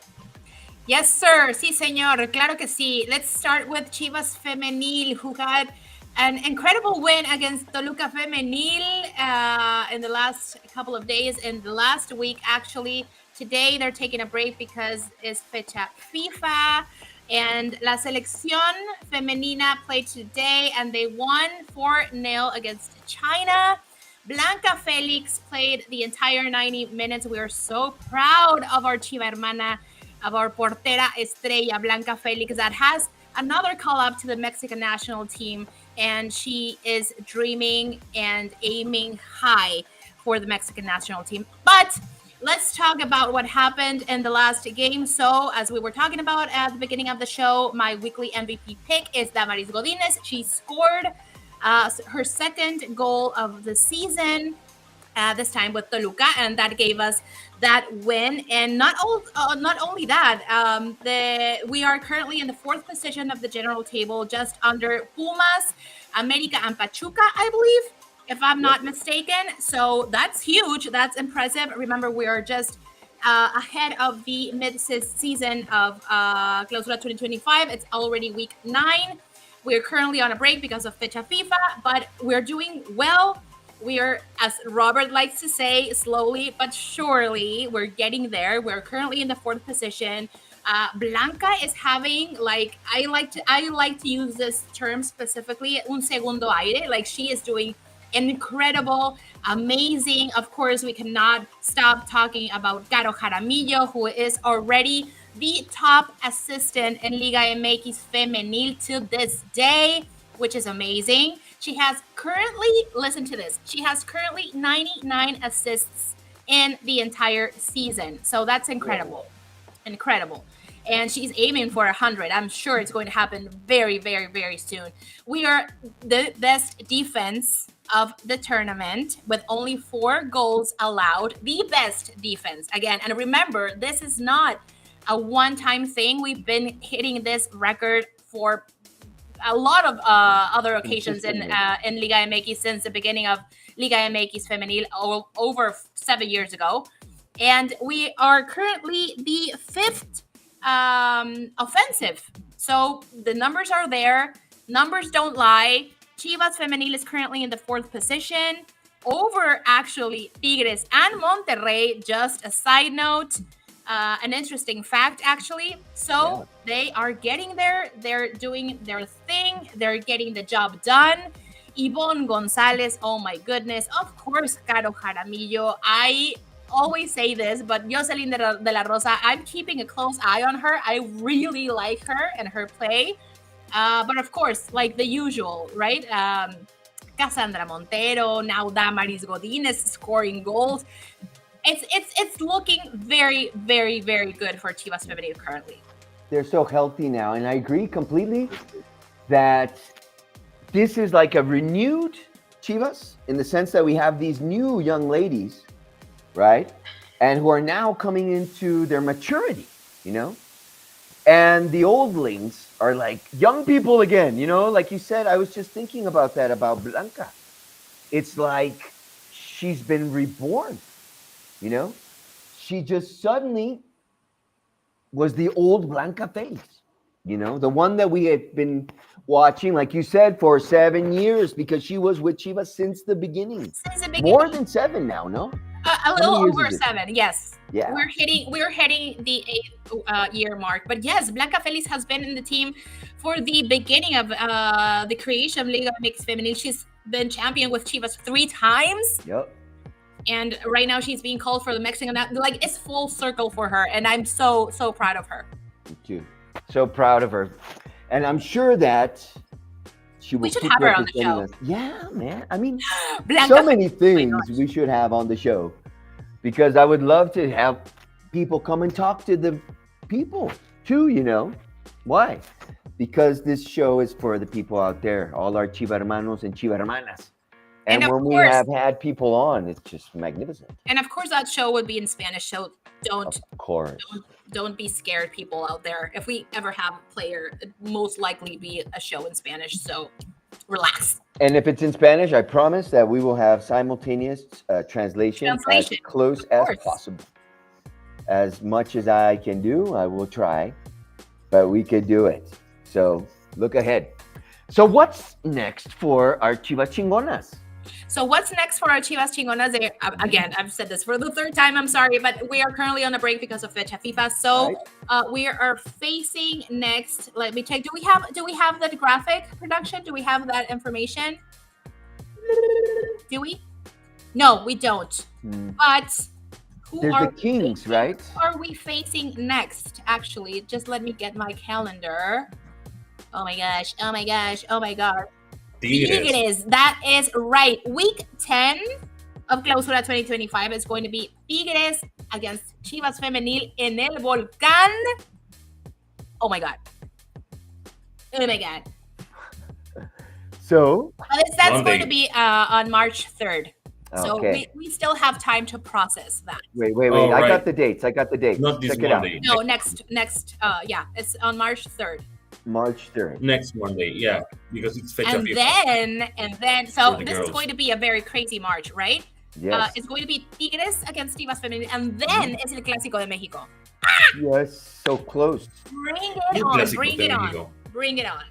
Yes, sir. Sí, señor. Claro que sí. Let's start with Chivas Femenil, who had an incredible win against Toluca Femenil in the last couple of days, in the last week, actually. Today, they're taking a break because it's fecha FIFA. And La Selección Femenina played today, and they won 4-0 against China. Blanca Felix played the entire 90 minutes. We are so proud of our Chiva Hermana, of our portera estrella, Blanca Felix, that has another call-up to the Mexican national team, and she is dreaming and aiming high for the Mexican national team. But let's talk about what happened in the last game. So, as we were talking about at the beginning of the show, my weekly MVP pick is Damaris Godinez. She scored her second goal of the season, this time with Toluca, and that gave us that win. And not only that, we are currently in the fourth position of the general table, just under Pumas, America, and Pachuca, I believe, if I'm not mistaken. So that's huge. That's impressive. Remember, we are just ahead of the mid-season of Clausura 2025. It's already week 9. We're currently on a break because of fecha FIFA, but we're doing well. We are, as Robert likes to say, slowly but surely, we're getting there. We're currently in the fourth position. Blanca is having, I like to use this term specifically, un segundo aire. Like, she is doing incredible, amazing. Of course, we cannot stop talking about Caro Jaramillo, who is already the top assistant in Liga MX Femenil to this day, which is amazing. She has currently, listen to this, she has currently 99 assists in the entire season. So that's incredible. Incredible. And she's aiming for 100. I'm sure it's going to happen very, very, very soon. We are the best defense of the tournament with only 4 goals allowed. The best defense, again. And remember, this is not a one-time thing. We've been hitting this record for a lot of other occasions in Liga MX since the beginning of Liga MX Femenil over 7 years ago. And we are currently the 5th offensive. So the numbers are there. Numbers don't lie. Chivas Femenil is currently in the 4th position over actually Tigres and Monterrey. Just a side note, an interesting fact actually. So they are getting there. They're doing their thing. They're getting the job done. Yvonne Gonzalez, oh my goodness. Of course, Caro Jaramillo. I always say this, but Jocelyn de la Rosa, I'm keeping a close eye on her. I really like her and her play. But of course, like the usual, right? Cassandra Montero, now Damaris Godinez scoring goals. It's looking very, very, very good for Chivas Femenil currently. They're so healthy now, and I agree completely that this is like a renewed Chivas in the sense that we have these new young ladies, right? And who are now coming into their maturity, And the oldlings are like young people again, Like you said, I was just thinking about that, about Blanca. It's like she's been reborn, She just suddenly was the old Blanca Felix, the one that we had been watching, like you said, for 7 years because she was with Chivas since the beginning. More than 7 now, no? A little over 7, yes. Yeah. We're hitting the 8th year mark. But yes, Blanca Felix has been in the team for the beginning of the creation of Liga MX Femenil. She's been champion with Chivas 3 times. Yep. And right now she's being called for the Mexican, like it's full circle for her. And I'm so proud of her. Me too. So proud of her. And I'm sure that She will We should keep have her on the representing show. us. Yeah, man. I mean, Blanca, so many things gosh. we should have on the show, because I would love to have people come and talk to the people too, you know. Why? Because this show is for the people out there, all our Chiva hermanos and Chiva hermanas. And of when we course- have had people on, it's just magnificent. And of course, that show would be in Spanish. So Of course. don't be scared, people out there. If we ever have a player, it most likely be a show in Spanish. So relax. And if it's in Spanish, I promise that we will have simultaneous translation as close of as course. possible. As much as I can do, I will try, but we could do it. So look ahead. So what's next for our Chivas Chingonas? So what's next for our Chivas Chingonas? Again, I've said this for the third time. I'm sorry, but we are currently on a break because of Fecha FIFA. So we are facing next. Let me check. Do we have the graphic production? Do we have that information? Do we? No, we don't. But There's the Kings, right? Who are we facing next? Actually, just let me get my calendar. Oh my gosh! Oh my gosh! Oh my god! Tigres. That is right. Week 10 of Clausura 2025 is going to be Tigres against Chivas Femenil en el Volcán. Oh my god. Oh my god. So that's going to be on March 3rd. So okay. we still have time to process that. Wait. Oh, I right. got the dates. Not this Check it out. Monday. No, next. Yeah, it's on March 3rd. March 3rd. Next Monday, yeah, because it's Fecha And FIFA. then, so For the this is girls. going to be a very crazy March, right? Yes. It's going to be Tigres against Chivas Femenil, and then it's el Clásico de México. Yes, so close. Bring El it on, Clásico bring de it on, México. bring it on.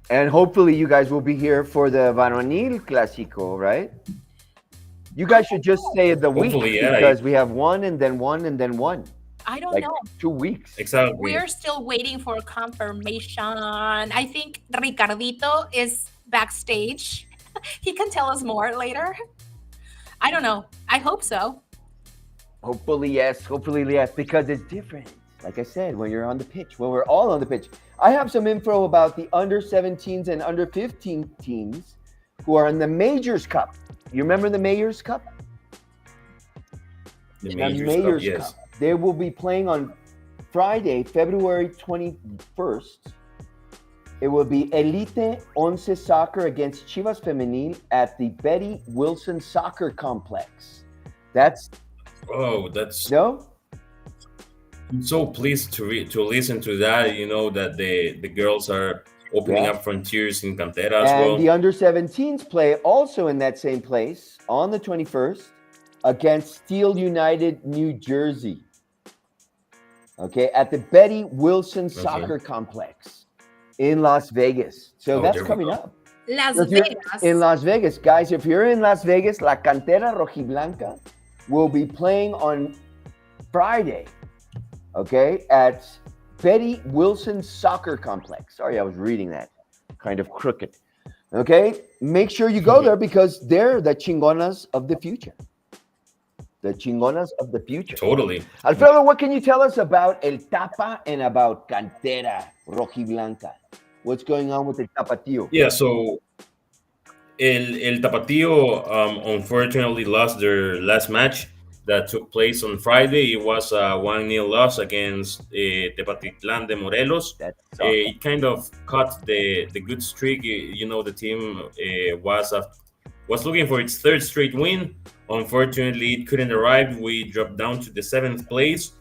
And hopefully you guys will be here for the Varonil Clásico, right? You guys should just say the week, Hopefully, yeah. because we have one and then one and then one. I don't Like know. 2 weeks. Exactly. We're still waiting for confirmation. I think Ricardito is backstage. He can tell us more later. I don't know. I hope so. Hopefully yes, because it's different. Like I said, when you're on the pitch, when we're all on the pitch. I have some info about the under 17s and under 15 teams who are in the Majors Cup. You remember the Majors Cup? The Majors yes. Cup. They will be playing on Friday, February 21st. It will be Elite Once Soccer against Chivas Femenil at the Betty Wilson Soccer Complex. That's no? I'm so pleased to listen to that. You know that the girls are opening up frontiers in Cantera as well. And the under 17s play also in that same place on the 21st against Steel United New Jersey. Okay, at the Betty Wilson Soccer Complex in Las Vegas. So that's coming up. Las If you're Vegas. in Las Vegas, guys, if you're in Las Vegas, La Cantera Rojiblanca will be playing on Friday, okay, at Betty Wilson Soccer Complex. Sorry, I was reading that kind of crooked. Okay, make sure you go there because they're the chingonas of the future. The chingonas of the future. Totally. Alfredo, what can you tell us about El Tapa and about Cantera Rojiblanca? What's going on with El Tapatío? Yeah, so El Tapatío unfortunately lost their last match that took place on Friday. It was a 1-0 loss against Tepatitlán de Morelos. It kind of cut the good streak. You know, the team was looking for its third straight win. Unfortunately, it couldn't arrive. We dropped down to the 7th place.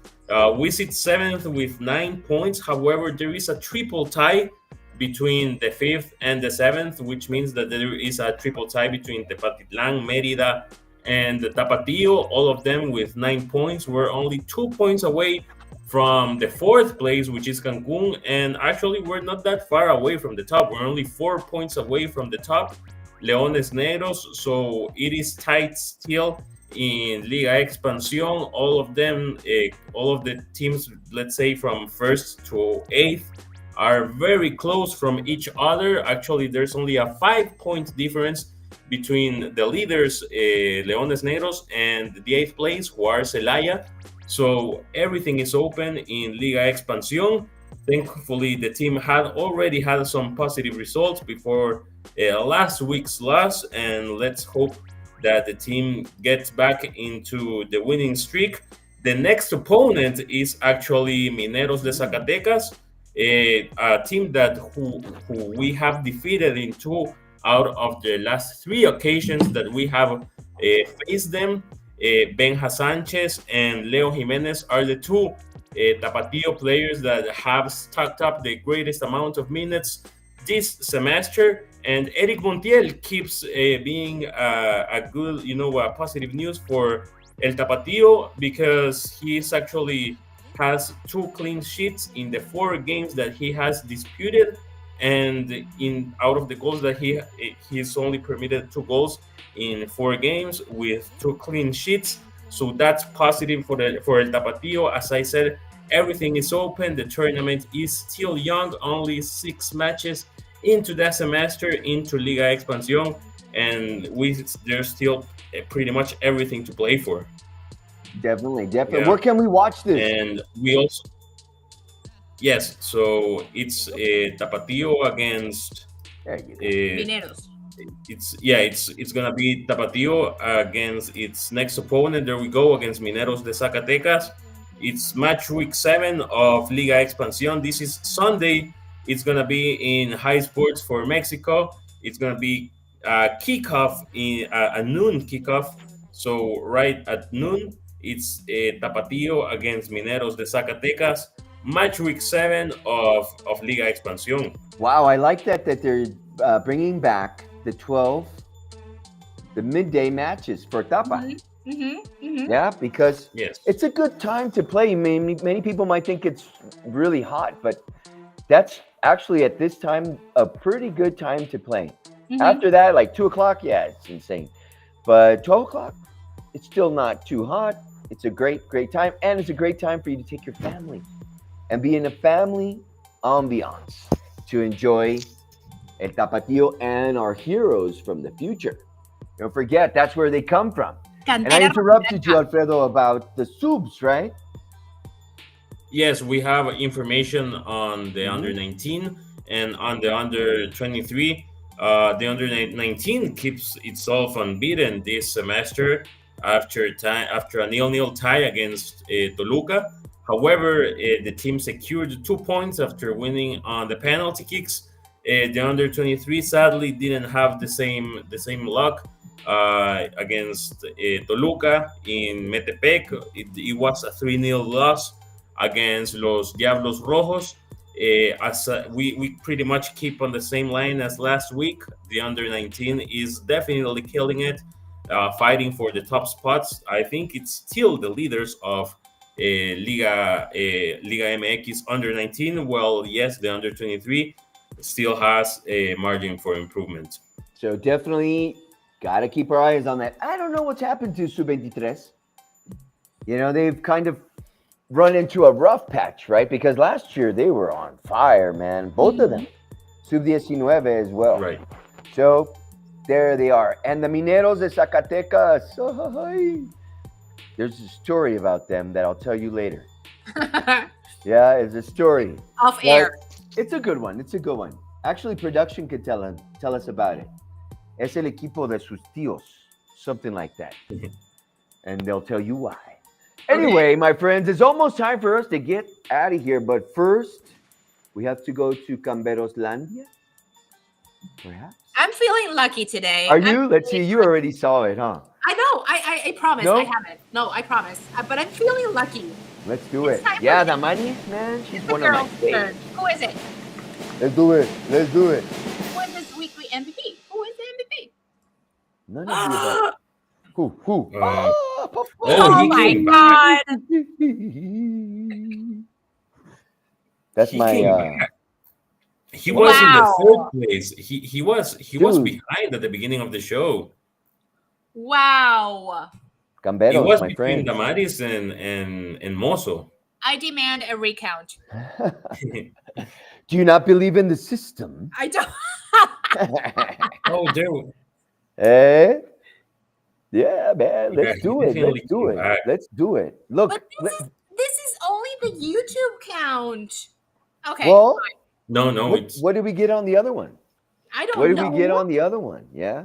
We sit 7th with 9 points. However, there is a triple tie between the 5th and the 7th, which means that there is a triple tie between Tepatitlán, Mérida, and the Tapatío, all of them with 9 points. We're only 2 points away from the 4th place, which is Cancún, and actually we're not that far away from the top. We're only 4 points away from the top, Leones Negros, so it is tight still in Liga Expansión. All of them, all of the teams, let's say from 1st to 8th, are very close from each other. Actually, there's only a 5-point difference between the leaders, Leones Negros, and the 8th place, who are Celaya. So everything is open in Liga Expansión. Thankfully, the team had already had some positive results before last week's loss, and let's hope that the team gets back into the winning streak. The next opponent is actually Mineros de Zacatecas, a team that who we have defeated in 2 out of the last 3 occasions that we have faced them. Benja Sanchez and Leo Jimenez are the 2 Tapatio players that have stacked up the greatest amount of minutes this semester. And Eric Montiel keeps being a good, positive news for El Tapatio, because he's actually has 2 clean sheets in the 4 games that he has disputed, and in out of the goals that he's only permitted 2 goals in 4 games with 2 clean sheets. So that's positive for El Tapatio. As I said, everything is open. The tournament is still young, only 6 matches into that semester, into Liga Expansión, and there's still pretty much everything to play for. Definitely. Yeah. Where can we watch this? And we also, yes, so it's Tapatio against Mineros. It's gonna be Tapatio against its next opponent. There we go, against Mineros de Zacatecas. It's match week 7 of Liga Expansión. This is Sunday. It's gonna be in High Sports for Mexico. It's gonna be kickoff in a noon kickoff. So right at noon, it's Tapatio against Mineros de Zacatecas. Match week 7 of Liga Expansión. Wow, I like that they're bringing back the midday matches for Tapa. Yeah, because it's a good time to play. Many people might think it's really hot, but that's actually at this time a pretty good time to play. After that, like 2 o'clock, yeah, it's insane. But 12 o'clock, it's still not too hot. It's a great time, and it's a great time for you to take your family and be in a family ambiance to enjoy El Tapatio and our heroes from the future. Don't forget, that's where they come from. And I interrupted you, Alfredo, about the subs, right? Yes, we have information on the under 19 and on the under 23. The under 19 keeps itself unbeaten this semester after a 0-0 tie against Toluca. However, the team secured 2 points after winning on the penalty kicks. The under 23 sadly didn't have the same luck against Toluca in Metepec. It was a 3-0 loss against Los Diablos Rojos. We pretty much keep on the same line as last week. The under 19 is definitely killing it, fighting for the top spots. I think it's still the leaders of Liga MX under 19. Well, yes, the under 23 still has a margin for improvement. So definitely got to keep our eyes on that. I don't know what's happened to Sub-23. They've kind of run into a rough patch, right? Because last year they were on fire, man. Both of them. Sub-19 as well. Right. So there they are. And the Mineros de Zacatecas. There's a story about them that I'll tell you later. Yeah, it's a story. Off air. It's a good one. Actually, production could tell us about it. Es el equipo de sus tíos. Something like that. And they'll tell you why. Anyway, my friends, it's almost time for us to get out of here. But first, we have to go to Camberoslandia. Perhaps? I'm feeling lucky today. Are you? Let's see. You already saw it, huh? I know. I promise. No? I haven't. No, I promise. But I'm feeling lucky. Let's do it. Yeah, Damaris, man. She's one of my favorites. Who is it? Let's do it. Who is this weekly MVP? Who is the MVP? None of you about. Who? Oh my God. That's He my. came back. He was in the 3rd place. He was behind at the beginning of the show. Wow. Camberos, He was my between friend. Damaris and Mozo. I demand a recount. Do you not believe in the system? I don't. Oh, there. Eh? Yeah, man. Yeah, Let's do it. definitely Let's do it. came back. Let's do it. Look. But this is only the YouTube count. Okay. Well, No, what did we get on the other one? I don't What know. did we get on the other one? Yeah.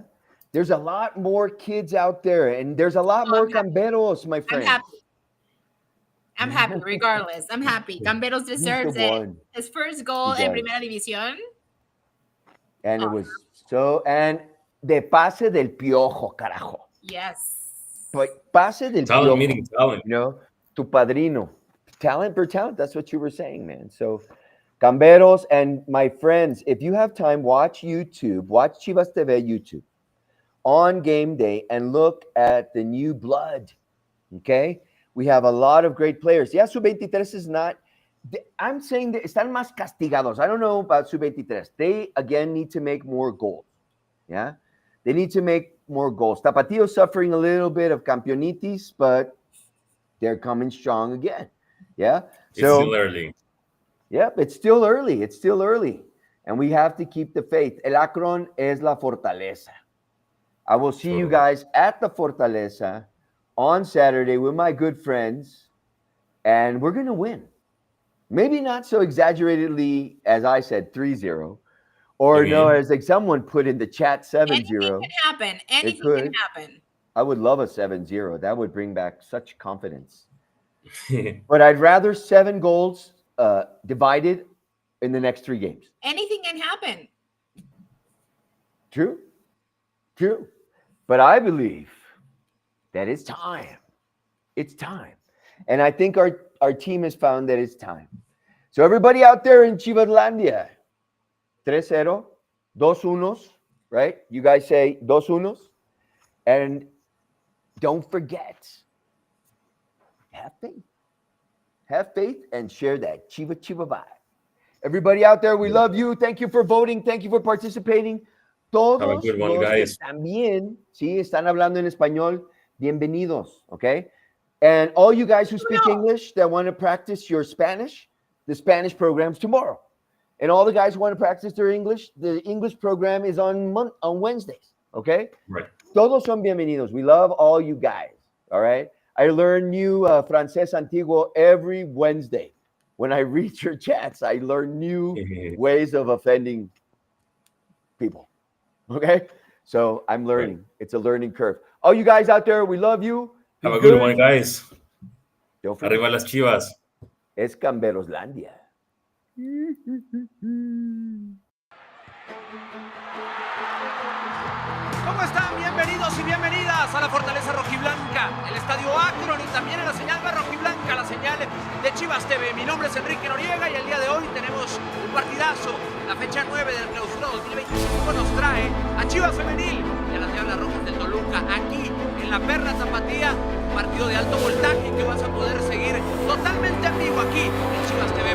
There's a lot more kids out there, and there's a lot more camberos, my friend. I'm happy regardless. I'm happy. Camberos deserves it. His first goal in Primera División. And it was so, and de pase del piojo, carajo. Yes. Pase del talent piojo. meeting talent. You know, tu padrino. Talent per talent. That's what you were saying, man. So, camberos and my friends, if you have time, watch YouTube. Watch Chivas TV YouTube on game day and look at the new blood. Okay? We have a lot of great players. Yeah, Sub-23 is not. I'm saying that están más castigados. I don't know about Sub-23. They, again, need to make more goals. Yeah? They need to make more goals. Tapatío's suffering a little bit of campeonitis, but they're coming strong again. Yeah? It's still early. Yep, it's still early. It's still early. And we have to keep the faith. El Akron es la fortaleza. I will see you guys at the Fortaleza on Saturday with my good friends, and we're going to win. Maybe not so exaggeratedly as I said, 3-0, or no, as like someone put in the chat, 7-0. Anything can happen. Anything can happen. I would love a 7-0. That would bring back such confidence. But I'd rather 7 goals divided in the next 3 games. Anything can happen. True. But I believe that it's time. It's time. And I think our team has found that it's time. So everybody out there in Chivaslandia, 3-0, 2-1, right? You guys say 2-1. And don't forget, have faith. Have faith and share that Chiva vibe. Everybody out there, we love you. Thank you for voting. Thank you for participating. Todos los que también, sí, están hablando en español, bienvenidos, okay? And all you guys who speak English that want to practice your Spanish, the Spanish program's tomorrow. And all the guys who want to practice their English, the English program is on Wednesdays, okay? Right. Todos son bienvenidos. We love all you guys, all right? I learn new Francés Antiguo every Wednesday. When I read your chats, I learn new ways of offending people. Okay? So I'm learning. Right. It's a learning curve. All you guys out there, we love you. Have a good one, guys. Arriba las Chivas. Es Camberoslandia. ¿Cómo están? Bienvenidos y bienvenidas a la Fortaleza Rojiblanca, el Estadio Akron y también en la señal más rojiblanca, la señal de Chivas TV. Mi nombre es Enrique Noriega y el día de hoy tenemos un partidazo. La fecha 9 del Clausura 2025 nos trae a Chivas Femenil y a las Diablas Rojas del Toluca aquí en la Perla Tapatía. Un partido de alto voltaje que vas a poder seguir totalmente en vivo aquí en Chivas TV.